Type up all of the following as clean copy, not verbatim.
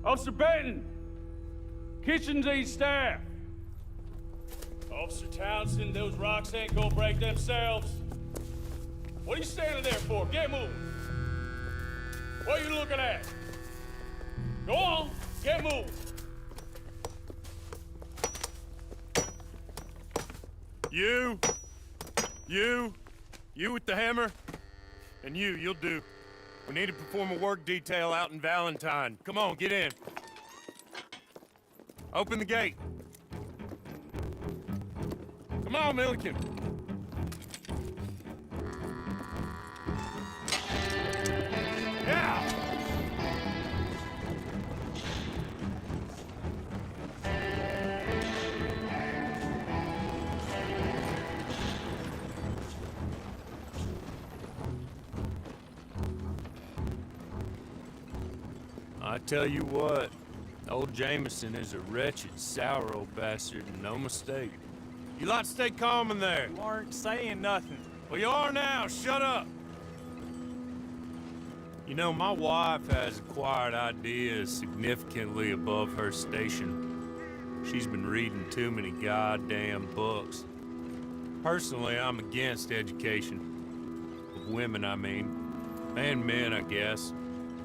Officer Benton! Kitchen's East staff! Officer Townsend, those rocks ain't gonna break themselves. What are you standing there for? Get moving! What are you looking at? Go on, get moving! You with the hammer? And you'll do. We need to perform a work detail out in Valentine. Come on, get in. Open the gate. Come on, Milliken. Yeah! I tell you what, old Jameson is a wretched, sour old bastard, and no mistake. You lot stay calm in there. You aren't saying nothing. Well, you are now. Shut up. You know, my wife has acquired ideas significantly above her station. She's been reading too many goddamn books. Personally, I'm against education. Of women, I mean. And men, I guess.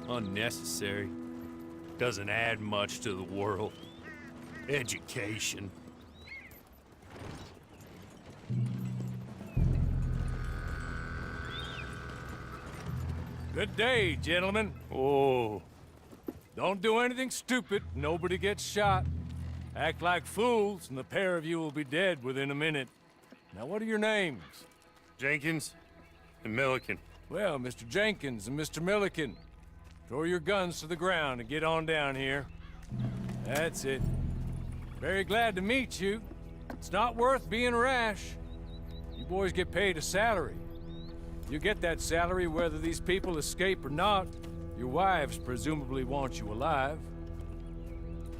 Unnecessary. Doesn't add much to the world. Education. Good day, gentlemen. Oh. Don't do anything stupid. Nobody gets shot. Act like fools, and the pair of you will be dead within a minute. Now, what are your names? Jenkins and Milliken. Well, Mr. Jenkins and Mr. Milliken, throw your guns to the ground and get on down here. That's it. Very glad to meet you. It's not worth being rash. You boys get paid a salary. You get that salary whether these people escape or not. Your wives presumably want you alive.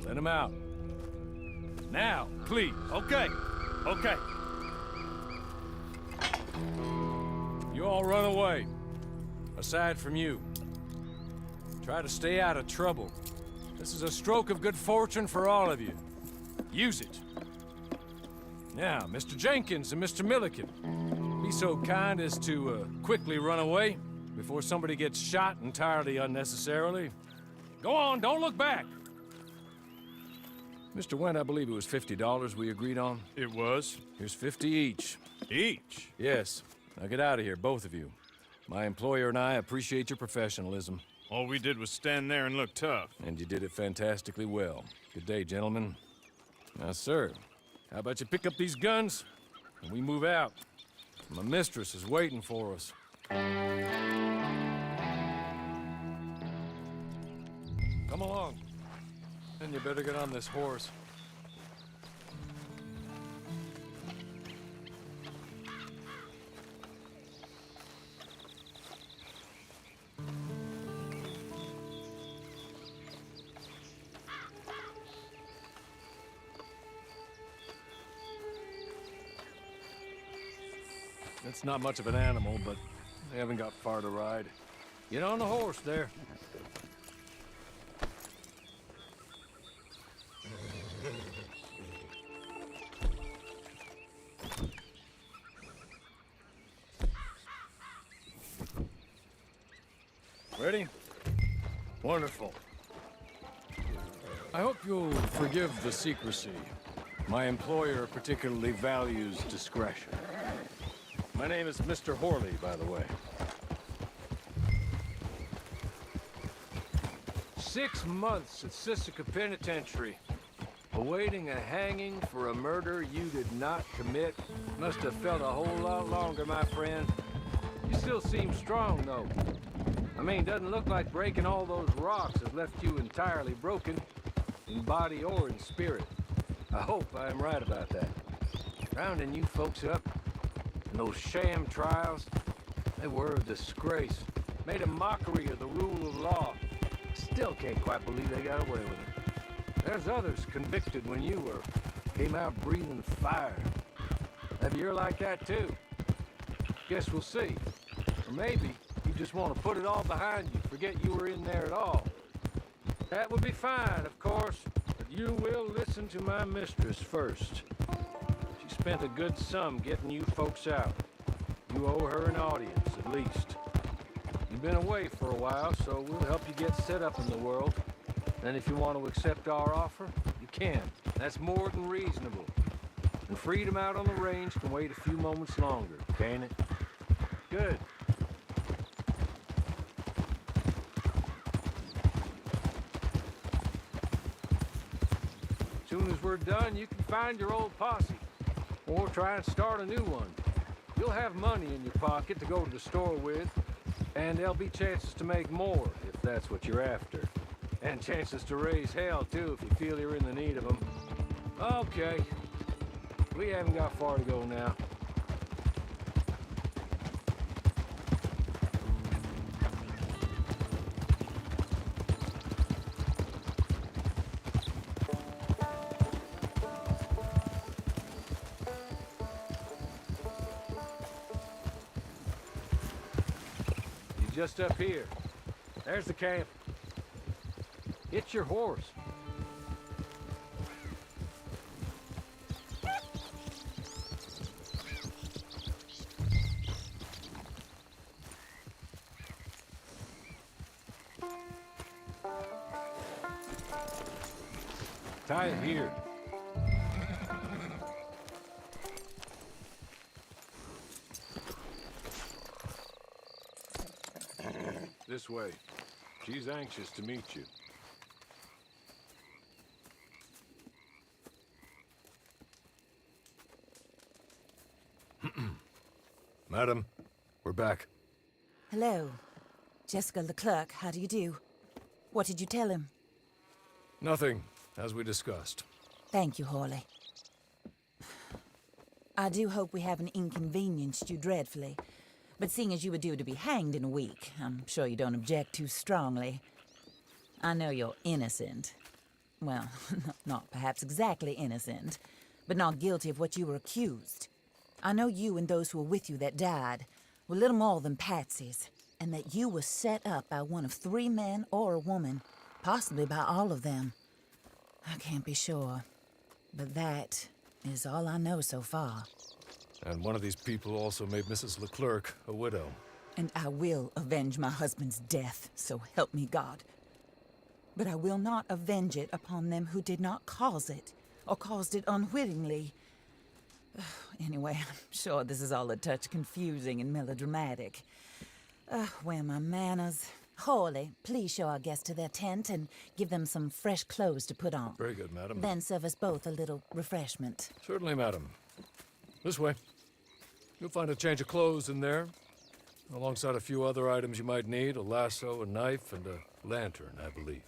Let them out. Now, please. Okay. You all run away. Aside from you. Try to stay out of trouble. This is a stroke of good fortune for all of you. Use it. Now, Mr. Jenkins and Mr. Milliken, be so kind as to quickly run away before somebody gets shot entirely unnecessarily. Go on, don't look back. Mr. Wendt, I believe it was $50 we agreed on. It was. Here's 50 each. Each? Yes. Now get out of here, both of you. My employer and I appreciate your professionalism. All we did was stand there and look tough. And you did it fantastically well. Good day, gentlemen. Now, sir, how about you pick up these guns and we move out? My mistress is waiting for us. Come along. Then you better get on this horse. It's not much of an animal, but they haven't got far to ride. Get on the horse there. Ready? Wonderful. I hope you'll forgive the secrecy. My employer particularly values discretion. My name is Mr. Horley, by the way. 6 months at Sisika Penitentiary, awaiting a hanging for a murder you did not commit. Must have felt a whole lot longer, my friend. You still seem strong, though. I mean, doesn't look like breaking all those rocks has left you entirely broken, in body or in spirit. I hope I am right about that. Rounding you folks up, and those sham trials, they were a disgrace. Made a mockery of the rule of law. Still can't quite believe they got away with it. There's others convicted when you were. Came out breathing fire. Maybe you're like that too. Guess we'll see. Or maybe you just want to put it all behind you, forget you were in there at all. That would be fine, of course, but you will listen to my mistress first. She spent a good sum getting you folks out. You owe her an audience, at least. You've been away for a while, so we'll help you get set up in the world. And if you want to accept our offer, you can. That's more than reasonable. And freedom out on the range can wait a few moments longer, can't it? Good. As soon as we're done, you can find your old posse. Or try and start a new one. You'll have money in your pocket to go to the store with. And there'll be chances to make more, if that's what you're after. And chances to raise hell, too, if you feel you're in the need of them. Okay. We haven't got far to go now. You're just up here. There's the camp. It's your horse. Tie it here. This way. She's anxious to meet you. Madam, we're back. Hello. Jessica Leclerc, how do you do? What did you tell him? Nothing, as we discussed. Thank you, Hawley. I do hope we haven't inconvenienced you dreadfully. But seeing as you were due to be hanged in a week, I'm sure you don't object too strongly. I know you're innocent. Well, not perhaps exactly innocent, but not guilty of what you were accused. I know you and those who were with you that died were little more than patsies, and that you were set up by one of 3 men or a woman, possibly by all of them. I can't be sure, but that is all I know so far. And one of these people also made Mrs. Leclerc a widow. And I will avenge my husband's death, so help me God. But I will not avenge it upon them who did not cause it, or caused it unwittingly. Anyway, I'm sure this is all a touch confusing and melodramatic. Where are my manners? Hawley, please show our guests to their tent and give them some fresh clothes to put on. Very good, madam. Then serve us both a little refreshment. Certainly, madam. This way. You'll find a change of clothes in there, alongside a few other items you might need, a lasso, a knife, and a lantern, I believe.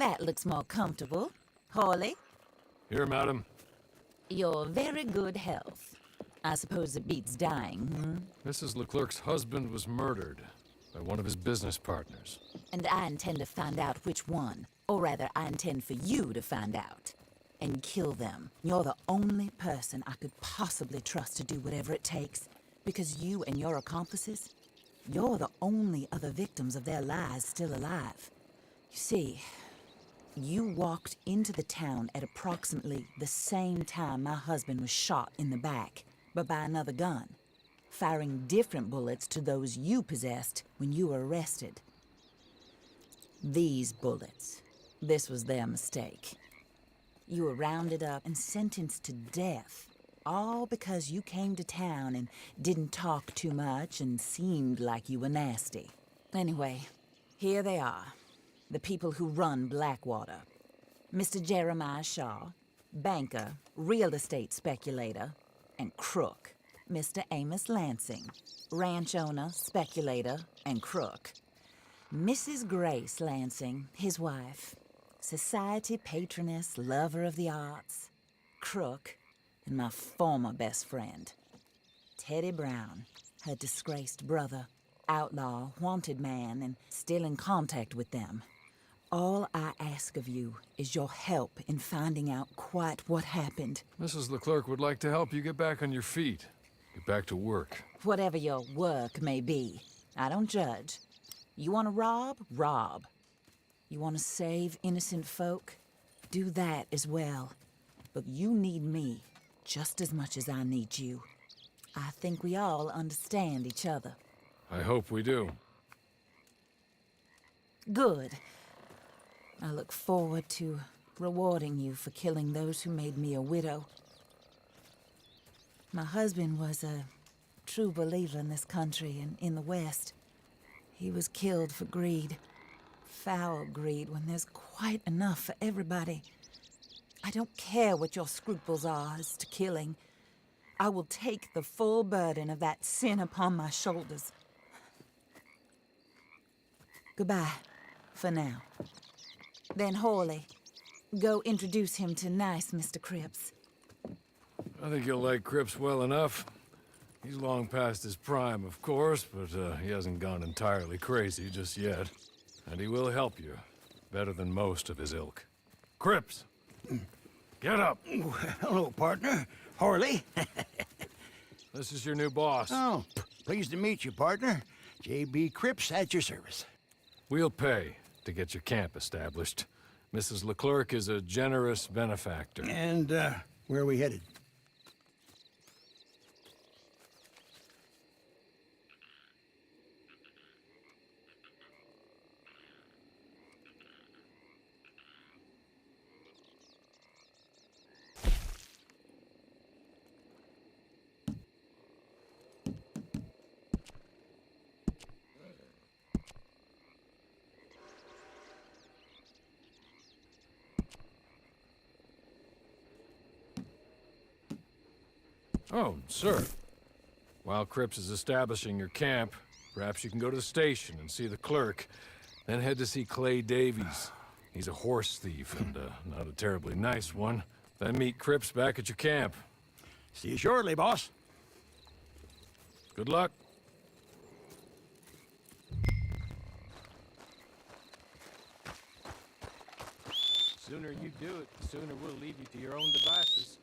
That looks more comfortable. Hawley, Here, madam. you're very good health. I suppose it beats dying, hmm? Mrs. Leclerc's husband was murdered by one of his business partners. And I intend to find out which one. Or rather, I intend for you to find out. And kill them. You're the only person I could possibly trust to do whatever it takes. Because you and your accomplices, you're the only other victims of their lies still alive. You see, you walked into the town at approximately the same time my husband was shot in the back, but by another gun, firing different bullets to those you possessed when you were arrested. These bullets, this was their mistake. You were rounded up and sentenced to death, all because you came to town and didn't talk too much and seemed like you were nasty. Anyway, here they are, the people who run Blackwater. Mr. Jeremiah Shaw, banker, real estate speculator, and crook. Mr. Amos Lansing, ranch owner, speculator, and crook. Mrs. Grace Lansing, his wife, society patroness, lover of the arts, crook, and my former best friend. Teddy Brown, her disgraced brother, outlaw, wanted man, and still in contact with them. All I ask of you is your help in finding out quite what happened. Mrs. Leclerc would like to help you get back on your feet. Get back to work. Whatever your work may be, I don't judge. You want to rob? Rob. You want to save innocent folk? Do that as well. But you need me just as much as I need you. I think we all understand each other. I hope we do. Good. I look forward to rewarding you for killing those who made me a widow. My husband was a true believer in this country and in the West. He was killed for greed. Foul greed when there's quite enough for everybody. I don't care what your scruples are as to killing. I will take the full burden of that sin upon my shoulders. Goodbye, for now. Then Hawley, go introduce him to nice Mr. Cripps. I think you'll like Cripps well enough. He's long past his prime, of course, but he hasn't gone entirely crazy just yet. And he will help you, better than most of his ilk. Cripps! Get up! Hello, partner. Harley. This is your new boss. Oh, pleased to meet you, partner. J.B. Cripps at your service. We'll pay to get your camp established. Mrs. Leclerc is a generous benefactor. And, where are we headed? Oh, sir. While Cripps is establishing your camp, perhaps you can go to the station and see the clerk, then head to see Clay Davies. He's a horse thief, and not a terribly nice one. Then meet Cripps back at your camp. See you shortly, boss. Good luck. Sooner you do it, the sooner we'll leave you to your own devices.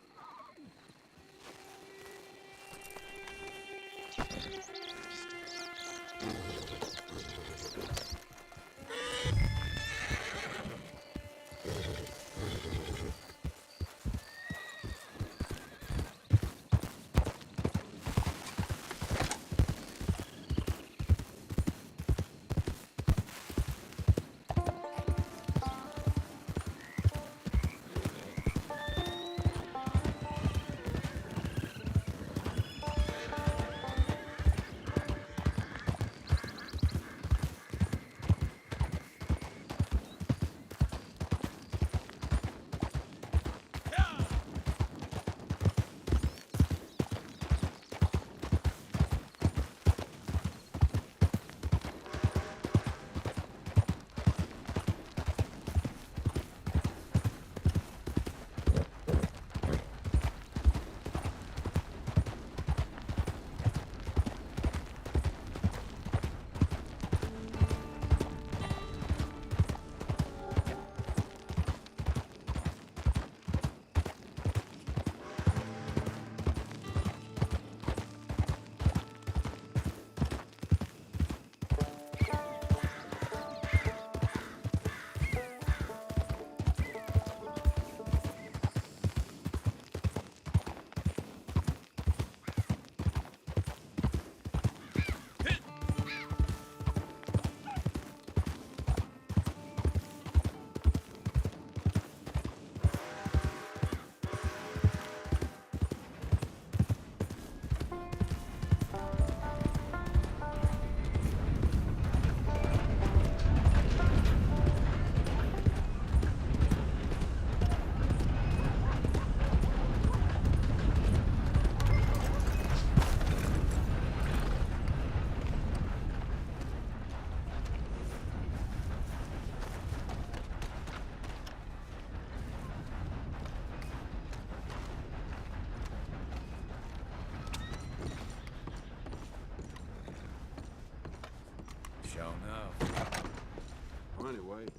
wait.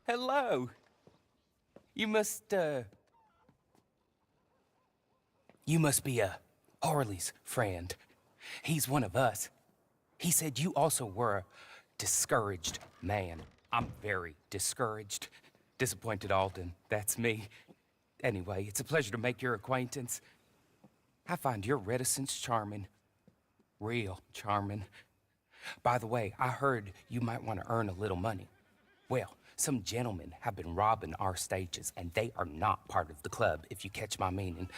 Hello. You must be Harley's friend. He's one of us. He said you also were a discouraged man. I'm very discouraged. Disappointed Alden, that's me. Anyway, it's a pleasure to make your acquaintance. I find your reticence charming. Real charming. By the way, I heard you might want to earn a little money. Well, some gentlemen have been robbing our stages, and they are not part of the club, if you catch my meaning.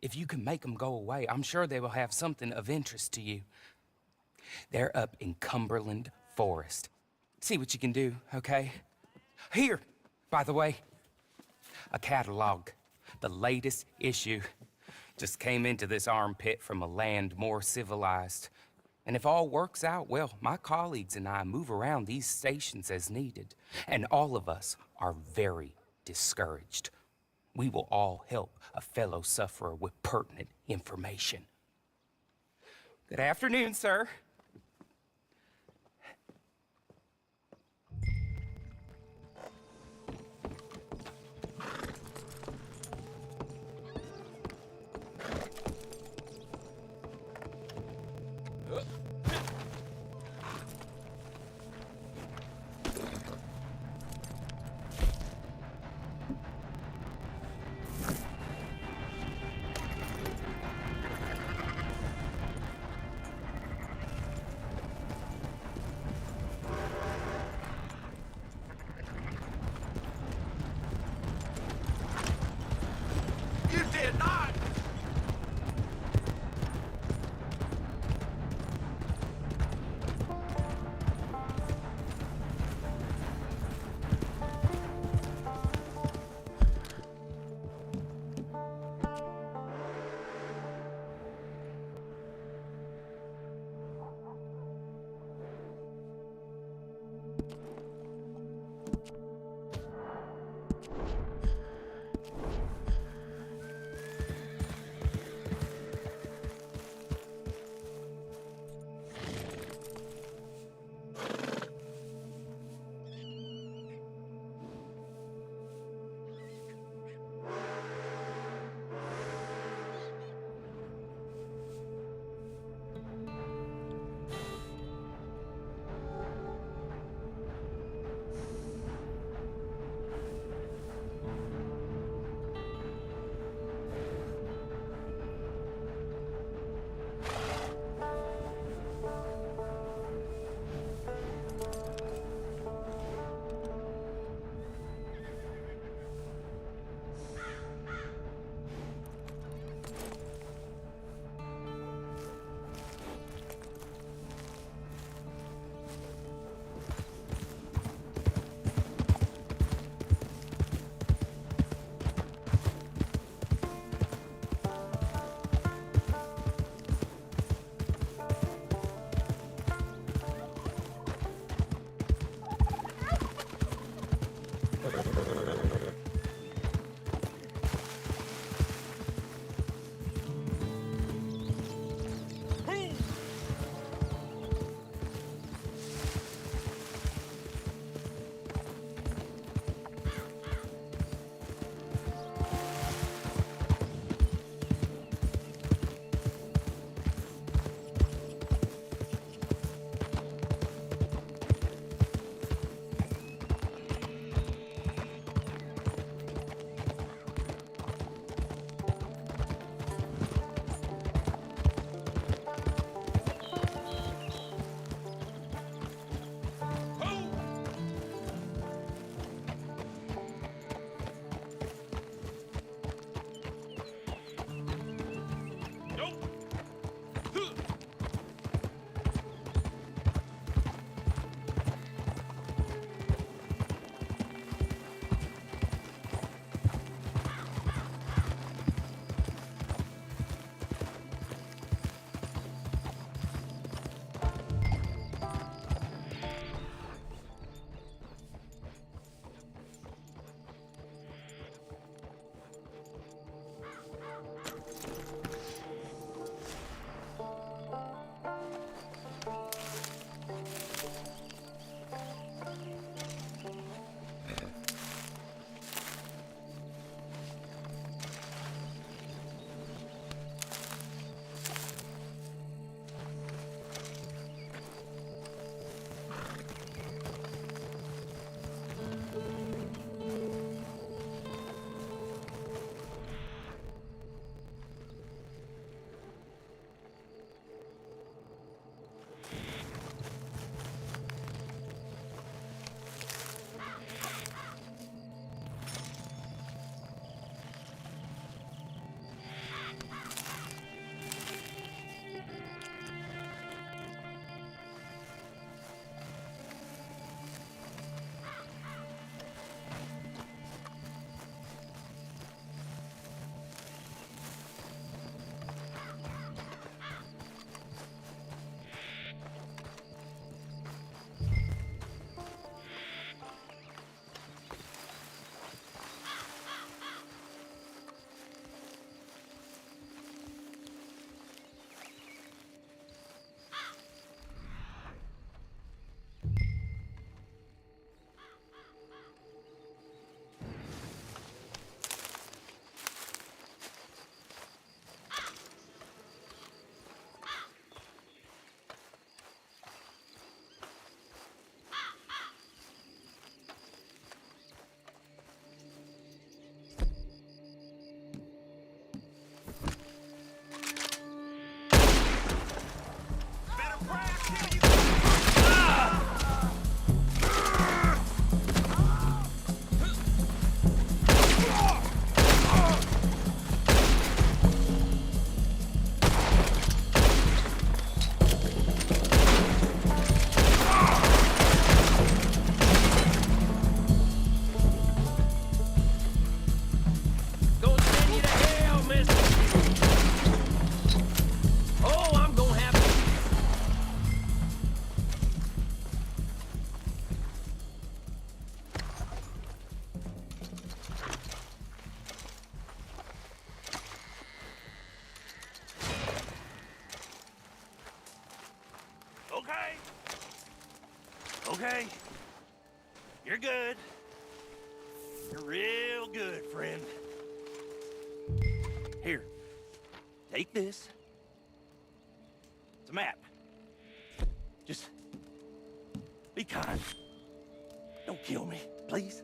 If you can make them go away, I'm sure they will have something of interest to you. They're up in Cumberland Forest. See what you can do, okay? Here, by the way, a catalog. The latest issue. Just came into this armpit from a land more civilized. And if all works out, well, my colleagues and I move around these stations as needed. And all of us are very discouraged. We will all help a fellow sufferer with pertinent information. Good afternoon, sir. okay? You're good. You're real good, friend. Here, take this. It's a map. Just be kind. Don't kill me, please.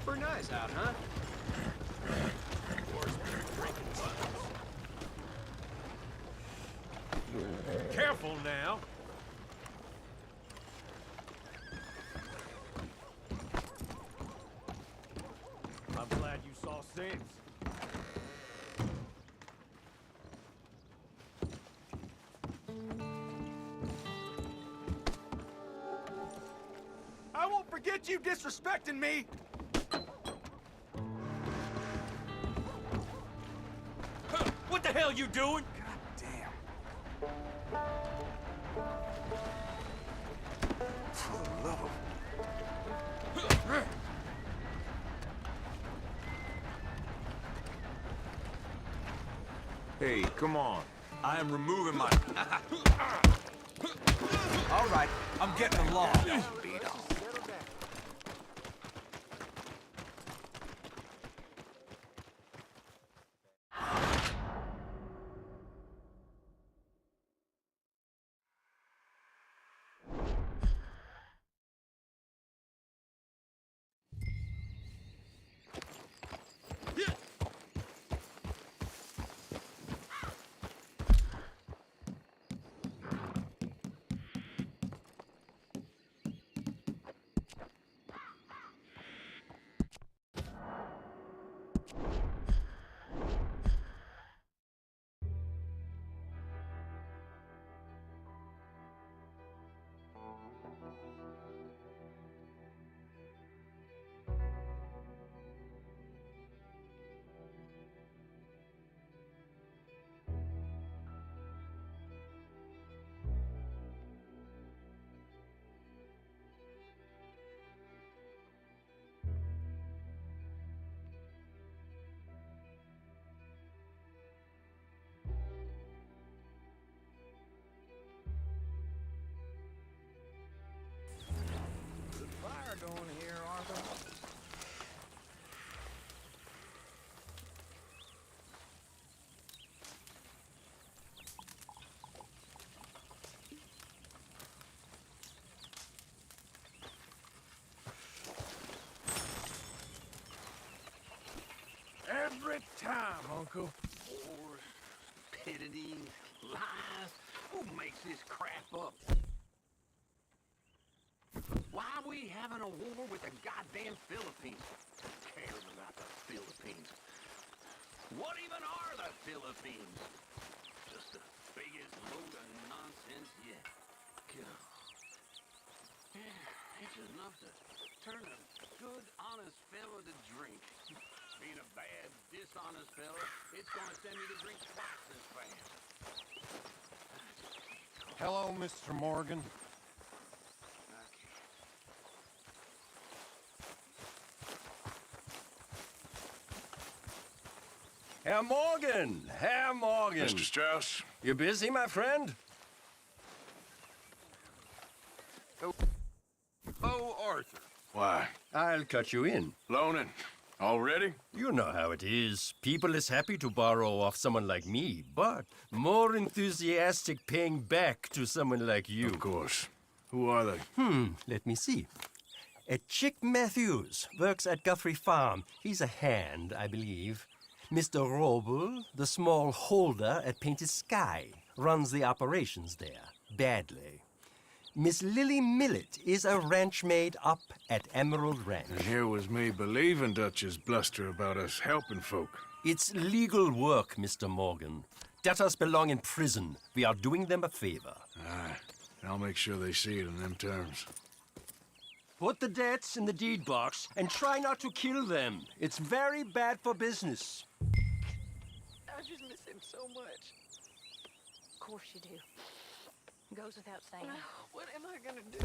Pretty nice out, huh? Careful now. I'm glad you saw sense. I won't forget you disrespecting me! What the hell you doing? For the love of... Hey, come on. I am removing my... All right, I'm getting along. Beat off. Fire going here, Arthur. Every time, Uncle. Wars, stupidity, lies. Who makes this crap up? Why are we having a war with the goddamn Philippines? Who cares about the Philippines? What even are the Philippines? Just the biggest load of nonsense yet. God. Yeah, it's enough to turn a good, honest fella to drink. Being a bad, dishonest fella, it's gonna send me to drink twice as fast. Hello, Mr. Morgan. Herr Morgan! Herr Morgan! Mr. Strauss? You busy, my friend? Oh, Arthur. Why? I'll cut you in. Loaning? Already? You know how it is. People is happy to borrow off someone like me, but more enthusiastic paying back to someone like you. Of course. Who are they? Let me see. Chick Matthews works at Guthrie Farm. He's a hand, I believe. Mr. Roble, the small holder at Painted Sky, runs the operations there, badly. Miss Lily Millet is a ranch maid up at Emerald Ranch. And here was me believing Dutch's bluster about us helping folk. It's legal work, Mr. Morgan. Debtors belong in prison. We are doing them a favor. Aye. I'll make sure they see it in them terms. Put the debts in the deed box and try not to kill them. It's very bad for business. I just miss him so much. Of course you do. Goes without saying. What am I gonna do?